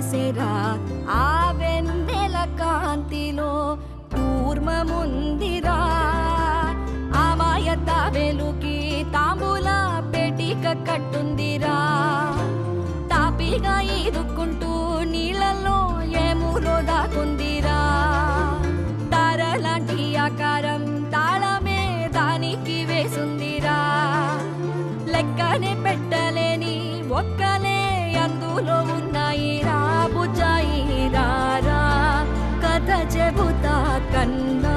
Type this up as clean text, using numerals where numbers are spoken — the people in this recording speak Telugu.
పూసెరా ఆ వెన్నెల కాంతిలో కూర్మముందిరా ఆమాయత వెలుకి తాంబూల పెటిక కట్టుందిరా తాపిగా ఈదుకుంటూ నీళ్ళల్లో ఏములో దాకుందిరా తారలాంటి ఆకారం తాళమే దానికి వేసుందిరా లెక్కనే పెట్టలేని ఒక్కలే అందులో ఉన్నాయిరా బుజ్జాయి రారా కథ చెబుతా కన్నా